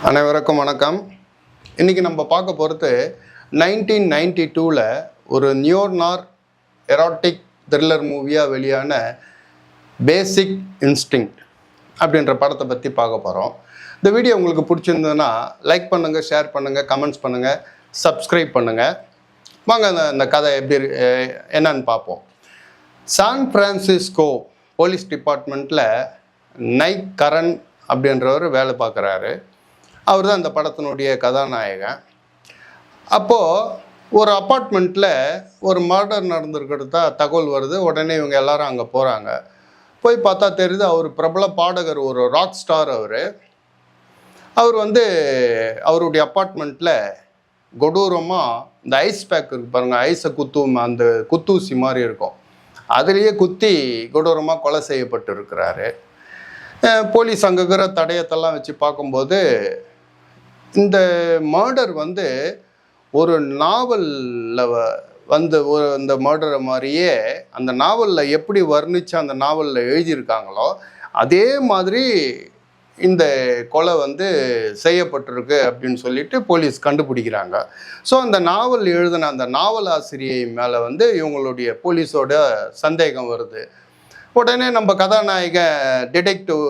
அனைவருக்கும் வணக்கம். இன்றைக்கி நம்ம பார்க்க போகிறது 1992 ஒரு நியோனார் எராட்டிக் த்ரில்லர் மூவியாக வெளியான பேசிக் இன்ஸ்டிங்க்ட் அப்படின்ற படத்தை பற்றி பார்க்க போகிறோம். இந்த வீடியோ உங்களுக்கு பிடிச்சிருந்ததுன்னா லைக் பண்ணுங்கள், ஷேர் பண்ணுங்கள், கமெண்ட்ஸ் பண்ணுங்கள், சப்ஸ்கிரைப் பண்ணுங்கள். வாங்க இந்த கதை எப்படி என்னன்னு பார்ப்போம். சான் பிரான்சிஸ்கோ போலீஸ் டிபார்ட்மெண்ட்டில் நைக் கரன் அப்படின்றவர் வேலை பார்க்குறாரு. அவர் தான் இந்த படத்தினுடைய கதாநாயகன். அப்போது ஒரு அப்பார்ட்மெண்ட்டில் ஒரு மர்டர் நடந்திருக்கிறதா தகவல் வருது. உடனே இவங்க எல்லாரும் அங்கே போகிறாங்க. போய் பார்த்தா தெரியுது அவர் பிரபல பாடகர், ஒரு ராக் ஸ்டார். அவர் அவருடைய அப்பார்ட்மெண்ட்டில் கொடூரமாக இந்த ஐஸ் பேக் இருக்குது பாருங்கள், ஐஸை அந்த குத்தூசி மாதிரி இருக்கும், அதுலேயே குத்தி கொடூரமாக கொலை செய்யப்பட்டு இருக்கிறாரு. போலீஸ் அங்கே இருக்கிற தடயத்தெல்லாம் வச்சு பார்க்கும்போது இந்த மர்டர் ஒரு நாவலில் இந்த மர்டரை மாதிரியே அந்த நாவலில் எப்படி வர்ணித்து அந்த நாவலில் எழுதியிருக்காங்களோ அதே மாதிரி இந்த கொலை செய்யப்பட்டிருக்கு அப்படின்னு சொல்லிட்டு போலீஸ் கண்டுபிடிக்கிறாங்க. ஸோ அந்த நாவல் எழுதின அந்த நாவல் ஆசிரியை மேலே இவங்களுடைய போலீஸோட சந்தேகம் வருது. உடனே நம்ம கதாநாயகன் டிடெக்டிவ்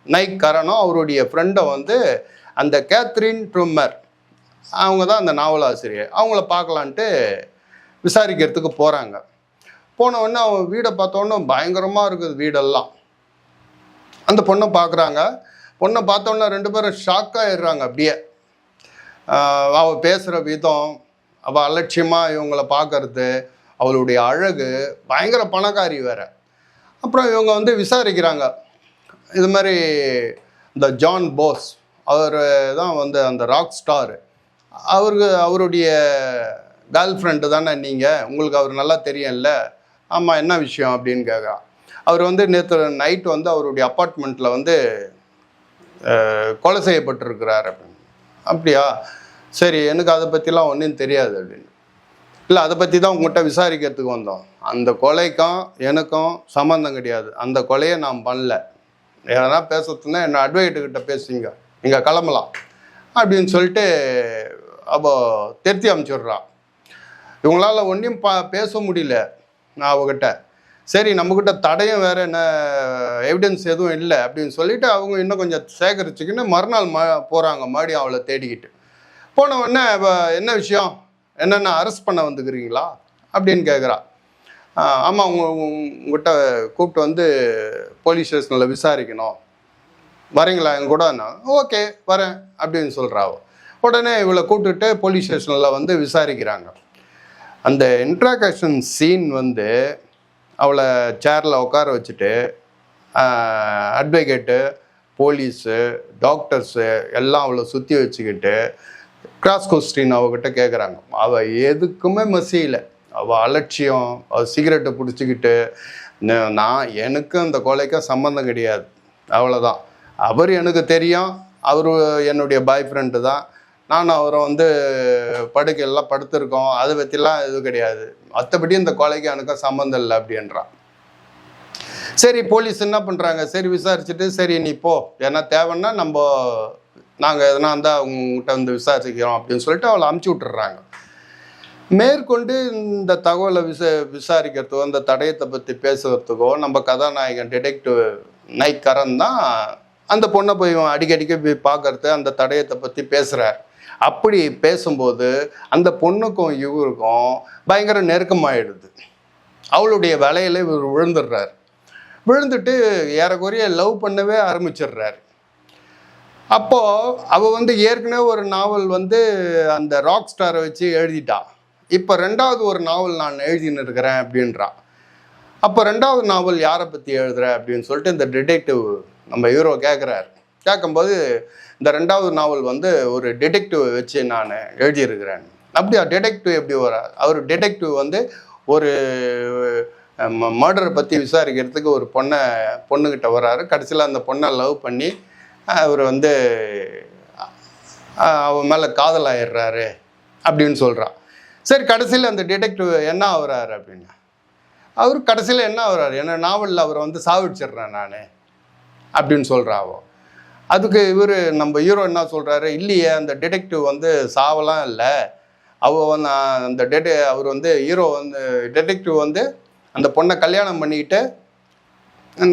நைக் கரனும் அவருடைய ஃப்ரெண்டை அந்த கேத்ரின் ட்ரூமர், அவங்க தான் அந்த நாவல் ஆசிரியர், அவங்கள பார்க்கலான்ட்டு விசாரிக்கிறதுக்கு போகிறாங்க. போனவுடனே அவங்க வீடை பார்த்தோன்னே பயங்கரமாக இருக்குது வீடெல்லாம். அந்த பொண்ணை பார்க்குறாங்க. பொண்ணை பார்த்தோன்னே ரெண்டு பேரும் ஷாக் ஆகிடுறாங்க. அப்படியே அவள் பேசுகிற விதம், அவள் அலட்சியமாக இவங்களை பார்க்கறது, அவளுடைய அழகு, பயங்கர பணக்காரி வேறு. அப்புறம் இவங்க விசாரிக்கிறாங்க. இது மாதிரி இந்த ஜான் போஸ், அவர் தான் அந்த ராக் ஸ்டார், அவருடைய கேர்ள் ஃப்ரெண்டு தானே நீங்கள், உங்களுக்கு அவர் நல்லா தெரியும்ல? ஆமாம், என்ன விஷயம் அப்படின்னு கேட்குறான். அவர் நேற்று நைட் அவருடைய அப்பார்ட்மெண்ட்டில் கொலை செய்யப்பட்டிருக்கிறார் அப்படின்னு. அப்படியா, சரி, எனக்கு அதை பற்றிலாம் ஒன்றும் தெரியாது அப்படின்னு. இல்லை, அதை பற்றி தான் உங்கள்கிட்ட விசாரிக்கிறதுக்கு வந்தோம். அந்த கொலைக்கும் எனக்கும் சம்மந்தம் கிடையாது, அந்த கொலையை நான் பண்ணல. ஏன்னா பேசுறதுன்னா என்ன அட்வொகேட்டுக்கிட்ட பேசுங்க, நீங்கள் கிளம்பலாம் அப்படின்னு சொல்லிட்டு அப்போது திருத்தி அனுப்பிச்சிடுறான். இவங்களால் ஒன்றையும் பேச முடியல நான் அவகிட்ட. சரி, நம்மக்கிட்ட தடையும் வேறு என்ன எவிடன்ஸ் எதுவும் இல்லை அப்படின்னு சொல்லிட்டு அவங்க இன்னும் கொஞ்சம் சேகரிச்சுக்கின்னு மறுநாள் போகிறாங்க மறுபடியும் அவளை தேடிக்கிட்டு. போன உடனே என்ன விஷயம், என்னென்ன அரெஸ்ட் பண்ண வந்துக்கிறீங்களா அப்படின்னு கேட்குறா. ஆமாம், உங்கள்கிட்ட கூப்பிட்டு போலீஸ் ஸ்டேஷனில் விசாரிக்கணும், வரீங்களா என் கூட? ஓகே வரேன் அப்படின்னு சொல்கிறாவோ. உடனே இவளை கூப்பிட்டுட்டு போலீஸ் ஸ்டேஷனில் விசாரிக்கிறாங்க. அந்த இன்ட்ராகேஷன் சீன் அவளை சேரில் உட்கார வச்சுட்டு அட்வொகேட்டு, போலீஸு, டாக்டர்ஸு எல்லாம் அவளை சுற்றி வச்சுக்கிட்டு கிராஸ் கொஸ்டின் அவகிட்ட கேட்குறாங்க. அவள் எதுக்குமே மசியலை, அவள் அலட்சியம், அவள் சிகரெட்டை பிடிச்சிக்கிட்டு எனக்கு அந்த கொலைக்கும் சம்மந்தம் கிடையாது, அவ்வளோதான், அவர் எனக்கு தெரியும், அவர் என்னுடைய பாய் ஃப்ரெண்டு தான், நான் அவரை படுக்கையெல்லாம் படுத்திருக்கோம், அதை பற்றிலாம் இது கிடையாது, மற்றபடி இந்த கொலைக்கு எனக்கு சம்மந்தம் இல்லை அப்படின்றான். சரி, போலீஸ் என்ன பண்ணுறாங்க, சரி விசாரிச்சுட்டு சரி நீ போ, ஏன்னா தேவைன்னா நாங்கள் எதனா இருந்தால் அவங்ககிட்ட விசாரிச்சுக்கிறோம் அப்படின்னு சொல்லிட்டு அவளை அமுச்சு விட்டுறாங்க. மேற்கொண்டு இந்த தகவலை விசாரிக்கிறதுக்கோ அந்த தடயத்தை பற்றி பேசுகிறதுக்கோ நம்ம கதாநாயகன் டிடெக்டிவ் நைக் கரன் தான் அந்த பொண்ணை போய் அடிக்கடிக்கு போய் பார்க்கறது, அந்த தடயத்தை பற்றி பேசுகிறார். அப்படி பேசும்போது அந்த பொண்ணுக்கும் இவருக்கும் பயங்கர நெருக்கமாகிடுது. அவளுடைய வலையில இவர் விழுந்துடுறார். விழுந்துட்டு ஏறக்குறைய லவ் பண்ணவே ஆரம்பிச்சிடுறாரு. அப்போது அவள் ஏற்கனவே ஒரு நாவல் அந்த ராக் ஸ்டாரை வச்சு எழுதிட்டா. இப்போ ரெண்டாவது ஒரு நாவல் நான் எழுதின்னு இருக்கிறேன் அப்படின்றான். அப்போ ரெண்டாவது நாவல் யாரை பற்றி எழுதுற அப்படின்னு சொல்லிட்டு இந்த டிடெக்டிவ் நம்ம ஹீரோ கேட்குறாரு. கேட்கும்போது இந்த ரெண்டாவது நாவல் ஒரு டிடெக்டிவ் வச்சு நான் எழுதியிருக்கிறேன். அப்படியா, டிடெக்டிவ் எப்படி வரார்? அவர் டிடெக்டிவ் ஒரு மர்டரை பற்றி விசாரிக்கிறதுக்கு ஒரு பொண்ணுக்கிட்ட வர்றாரு. கடைசியில் அந்த பொண்ணை லவ் பண்ணி அவர் அவன் மேலே காதல் ஆயிடுறாரு அப்படின்னு சொல்கிறான். சரி, கடைசியில் அந்த டிடெக்டிவ் என்ன ஆகுறாரு அப்படின்னா, அவர் கடைசியில் என்ன ஆகுறாரு, என்ன நாவலில் அவரை சாவிச்சிட்றேன் நான் அப்படின்னு சொல்கிறாவோ. அதுக்கு இவர் நம்ம ஹீரோ என்ன சொல்கிறாரு, இல்லையே அந்த டிடெக்டிவ் வந்து சாவலாம் இல்லை, அந்த அவர் வந்து ஹீரோ வந்து டிடெக்டிவ் வந்து அந்த பொண்ணை கல்யாணம் பண்ணிக்கிட்டு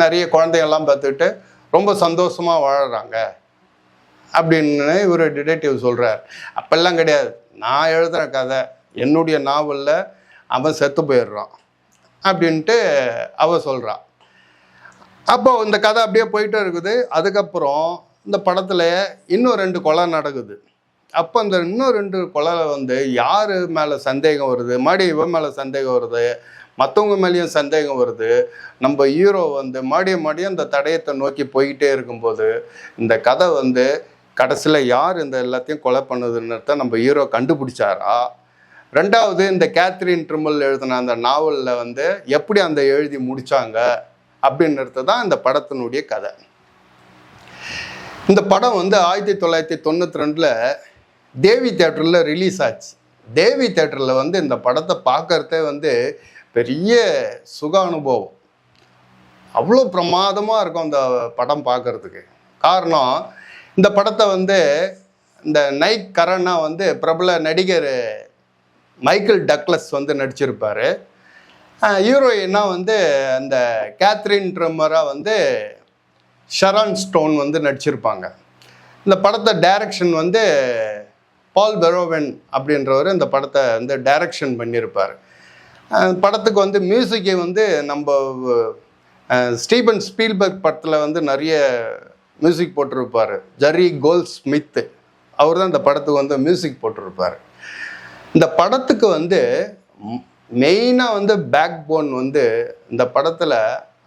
நிறைய குழந்தைங்கள்லாம் பார்த்துக்கிட்டு ரொம்ப சந்தோஷமாக வாழறாங்க அப்படின்னு இவர் டிடெக்டிவ் சொல்கிறார். அப்பெல்லாம் கிடையாது, நான் எழுதுகிற கதை, என்னுடைய நாவலில் அவன் செத்து போயிடுறான் அப்படின்ட்டு அவ சொல்கிறான். அப்போ இந்த கதை அப்படியே போயிட்டே இருக்குது. அதுக்கப்புறம் இந்த படத்தில் இன்னும் 2 கொலை நடக்குது. அப்போ அந்த இன்னும் 2 கொலை வந்து யார் மேலே சந்தேகம் வருது, மறுபடியும் இவன் மேலே சந்தேகம் வருது, மற்றவங்க மேலேயும் சந்தேகம் வருது. நம்ம ஹீரோ வந்து மறுபடியும் அந்த தடயத்தை நோக்கி போய்கிட்டே இருக்கும்போது இந்த கதை வந்து கடைசியில் யார் இந்த எல்லாத்தையும் கொலை பண்ணுதுன்னு நம்ம ஹீரோ கண்டுபிடிச்சாரா, ரெண்டாவது இந்த கேத்ரின் ட்ரிம்மல் எழுதின அந்த நாவலில் வந்து எப்படி அந்த எழுதி முடித்தாங்க அப்படின்றது தான் இந்த படத்தினுடைய கதை. இந்த படம் வந்து 1992 தேவி தியேட்டரில் ரிலீஸ் ஆச்சு. தேவி தியேட்டரில் வந்து இந்த படத்தை பார்க்கறதே வந்து பெரிய சுக அனுபவம். அவ்வளோ பிரமாதமாக இருக்கும் அந்த படம் பார்க்கறதுக்கு. காரணம், இந்த படத்தை வந்து இந்த நைக் கரனா வந்து பிரபல நடிகர் மைக்கேல் டக்ளஸ் வந்து நடிச்சிருப்பார். ஹீரோயினா வந்து அந்த கேத்ரின் ட்ரிம்மராக வந்து ஷரான் ஸ்டோன் வந்து நடிச்சிருப்பாங்க. இந்த படத்தை டைரக்ஷன் வந்து பால் வெரோவன் அப்படின்றவர் இந்த படத்தை வந்து டைரக்ஷன் பண்ணியிருப்பார். படத்துக்கு வந்து மியூசிக்கை வந்து நம்ம ஸ்டீபன் ஸ்பீல்பர்க் படத்தில் வந்து நிறைய மியூசிக் போட்டிருப்பார். ஜெர்ரி கோல்ட்ஸ்மித் அவர் தான் இந்த படத்துக்கு வந்து மியூசிக் போட்டிருப்பார். இந்த படத்துக்கு வந்து மெயினாக வந்து பேக் போன் வந்து இந்த படத்தில்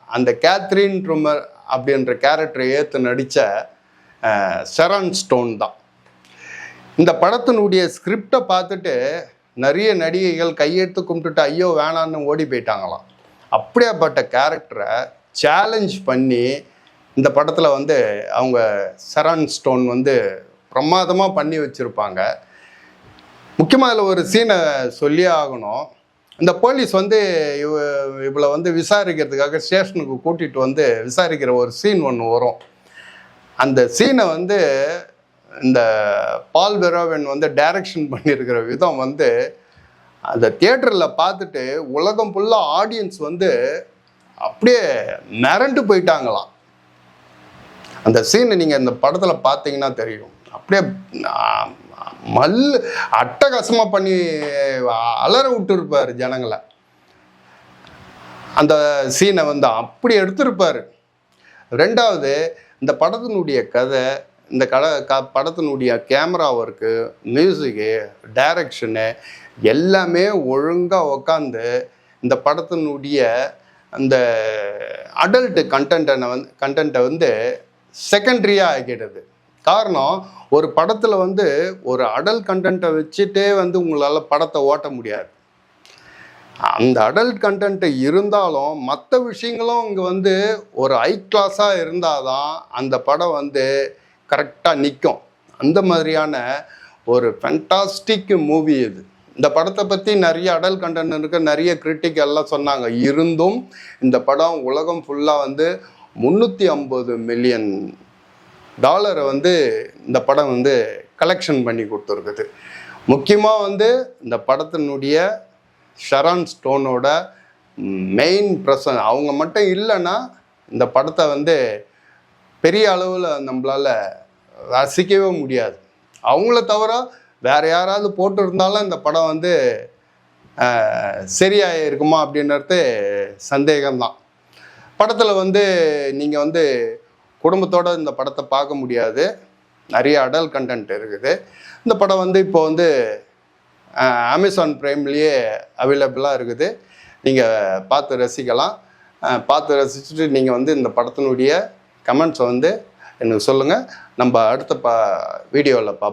அந்த கேத்ரின் ட்ரிம்மர் அப்படின்ற கேரக்டரை ஏற்று நடித்த ஷரான் ஸ்டோன் தான். இந்த படத்தினுடைய ஸ்கிரிப்டை பார்த்துட்டு நிறைய நடிகைகள் கையெடுத்து கும்பிட்டுட்டு ஐயோ வேணான்னு ஓடி போயிட்டாங்களாம். அப்படியாப்பட்ட கேரக்டரை சேலஞ்ச் பண்ணி இந்த படத்தில் வந்து அவங்க ஷரான் ஸ்டோன் வந்து பிரமாதமாக பண்ணி வச்சுருப்பாங்க. முக்கியமாக அதில் ஒரு சீனை சொல்லியே ஆகணும். இந்த போலீஸ் வந்து இவளை வந்து விசாரிக்கிறதுக்காக ஸ்டேஷனுக்கு கூட்டிகிட்டு வந்து விசாரிக்கிற ஒரு சீன் ஒன்று வரும். அந்த சீனை வந்து இந்த பால் வெரோவன் வந்து டைரக்ஷன் பண்ணியிருக்கிற விதம் வந்து அந்த தியேட்டரில் பார்த்துட்டு உலகம் ஃபுல்லாக ஆடியன்ஸ் வந்து அப்படியே மிரண்டு போயிட்டாங்களாம். அந்த சீனை நீங்கள் இந்த படத்தில் பார்த்தீங்கன்னா தெரியும். அப்படியே அட்டகாசமாக பண்ணி அலற விட்டுருப்பார் ஜனங்களை. அந்த சீனை வந்து அப்படி எடுத்திருப்பார். ரெண்டாவது, இந்த படத்தினுடைய கதை, இந்த படத்தினுடைய கேமரா ஒர்க்கு, மியூசிக்கு, டைரக்ஷனு எல்லாமே ஒழுங்காக உக்காந்து இந்த படத்தினுடைய அந்த அடல்ட் கண்டென்ட்டை வந்து செகண்ட்ரியாக ஆக்கிடுது. காரணம், ஒரு படத்தில் வந்து ஒரு அடல்ட் கண்டென்ட்டை வச்சுட்டே வந்து உங்களால் படத்தை ஓட்ட முடியாது. அந்த அடல்ட் கண்டென்ட் இருந்தாலும் மற்ற விஷயங்களும் இங்கே வந்து ஒரு ஹை கிளாஸாக இருந்தால் தான் அந்த படம் வந்து கரெக்டாக நிற்கும். அந்த மாதிரியான ஒரு ஃபேண்டாஸ்டிக் மூவி இது. இந்த படத்தை பற்றி நிறைய அடல்ட் கண்டென்ட் இருக்க நிறைய கிரிட்டிக் எல்லாம் சொன்னாங்க. இருந்தும் இந்த படம் உலகம் ஃபுல்லாக வந்து $350 மில்லியன் வந்து இந்த படம் வந்து கலெக்ஷன் பண்ணி கொடுத்துருக்குது. முக்கியமாக வந்து இந்த படத்தினுடைய ஷரான் ஸ்டோனோட மெயின் ப்ரெசன் அவங்க மட்டும் இல்லைன்னா இந்த படத்தை வந்து பெரிய அளவில் நம்மளால் ரசிக்கவே முடியாது. அவங்கள தவிர வேறு யாராவது போட்டிருந்தாலும் இந்த படம் வந்து சரியாக இருக்குமா அப்படின்றது சந்தேகம்தான். படத்தில் வந்து நீங்கள் வந்து குடும்பத்தோடு இந்த படத்தை பார்க்க முடியாது. நிறைய அடல்ட் கண்டென்ட் இருக்குது. இந்த படம் வந்து இப்போ வந்து அமேசான் ப்ரைம்லேயே அவைலபிளாக இருக்குது. நீங்கள் பார்த்து ரசிக்கலாம். பார்த்து ரசிச்சுட்டு நீங்கள் வந்து இந்த படத்தினுடைய கமெண்ட்ஸை வந்து எனக்கு சொல்லுங்கள். நம்ம அடுத்த வீடியோவில் பார்ப்போம்.